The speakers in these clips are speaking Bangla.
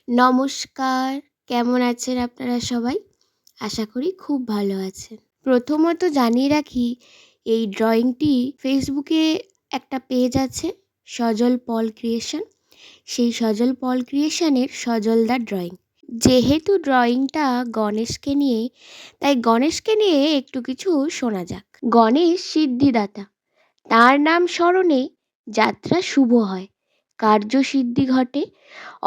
নমস্কার, কেমন আছেন আপনারা সবাই? আশা করি খুব ভালো আছেন। প্রথমত জানিয়ে রাখি, এই ড্রয়িংটি ফেসবুকে একটা পেজ আছে, সজল পল ক্রিয়েশন। সেই সজল পল ক্রিয়েশনের সজলদার ড্রয়িং। যেহেতু ড্রয়িংটা গণেশকে নিয়ে, তাই গণেশকে নিয়ে একটু কিছু শোনা যাক। গণেশ সিদ্ধিদাতা, তার নাম স্মরণে যাত্রা শুভ হয়, কার্যসিদ্ধি ঘটে,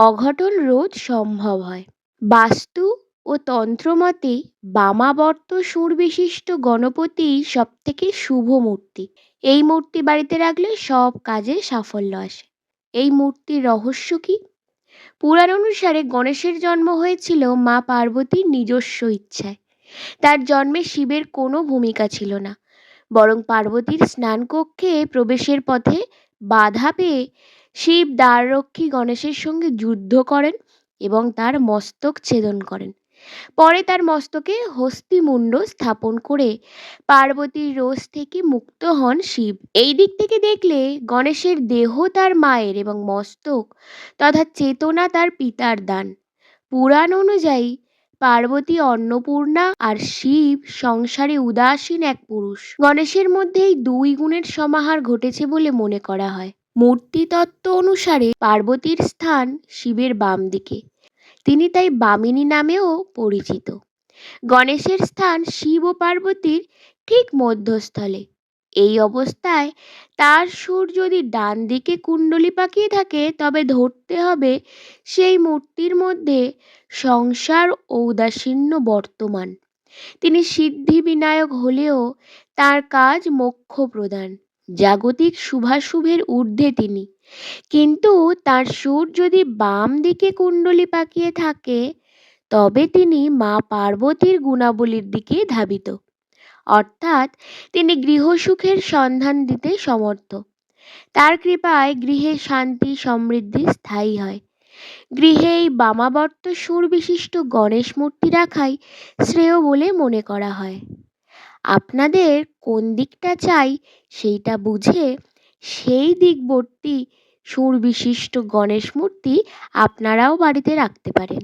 অঘটন রোধ সম্ভব হয়। বাস্তু ও তন্ত্রমতে বামাবর্ত সুরবিশিষ্ট গণপতি সবথেকে শুভ মূর্তি। এই মূর্তি বাড়িতে রাখলে সব কাজে সাফল্য আসে। এই মূর্তির রহস্য কি? পুরাণ অনুসারে গণেশের জন্ম হয়েছিল মা পার্বতীর নিজস্ব ইচ্ছায়। তার জন্মে শিবের কোনো ভূমিকা ছিল না, বরং পার্বতীর স্নানকক্ষে প্রবেশের পথে বাধা পেয়ে শিব দ্বাররক্ষী গণেশের সঙ্গে যুদ্ধ করেন এবং তার মস্তক ছেদন করেন। পরে তার মস্তকে হস্তিমুণ্ড স্থাপন করে পার্বতীর রোষ থেকে মুক্ত হন শিব। এই দিক থেকে দেখলে গণেশের দেহ তার মায়ের এবং মস্তক তথা চেতনা তার পিতার দান। পুরাণ অনুযায়ী পার্বতী অন্নপূর্ণা আর শিব সংসারে উদাসীন এক পুরুষ। গণেশের মধ্যে এই দুই গুণের সমাহার ঘটেছে বলে মনে করা হয়। মূর্তিতত্ত্ব অনুসারে পার্বতীর স্থান শিবের বাম দিকে, তিনি তাই বামিনী নামেও পরিচিত। গণেশের স্থান শিব ও পার্বতীর ঠিক মধ্যস্থলে। এই অবস্থায় তার সুর যদি ডান দিকে কুণ্ডলী পাকিয়ে থাকে, তবে ধরতে হবে সেই মূর্তির মধ্যে সংসার ঔদাসীন্য বর্তমান। তিনি সিদ্ধি বিনায়ক হলেও তার কাজ মোক্ষ প্রদান। জাগতিক শুভাশুভের ঊর্ধ্বে তিনি, কিন্তু তার সুর যদি বাম দিকে কুণ্ডলী পাকিয়ে থাকে, তবে তিনি মা পার্বতীর গুণাবলীর দিকে ধাবিত, অর্থাৎ তিনি গৃহসুখের সন্ধান দিতে সমর্থ। তার কৃপায় গৃহে শান্তি সমৃদ্ধি স্থায়ী হয়। গৃহে এই বামাবর্ত সুর বিশিষ্ট গণেশ মূর্তি রাখাই শ্রেয় বলে মনে করা হয়। আপনাদের কোন দিকটা চাই সেইটা বুঝে সেই দিকবর্তী সুর বিশিষ্ট গণেশ মূর্তি আপনারাও বাড়িতে রাখতে পারেন।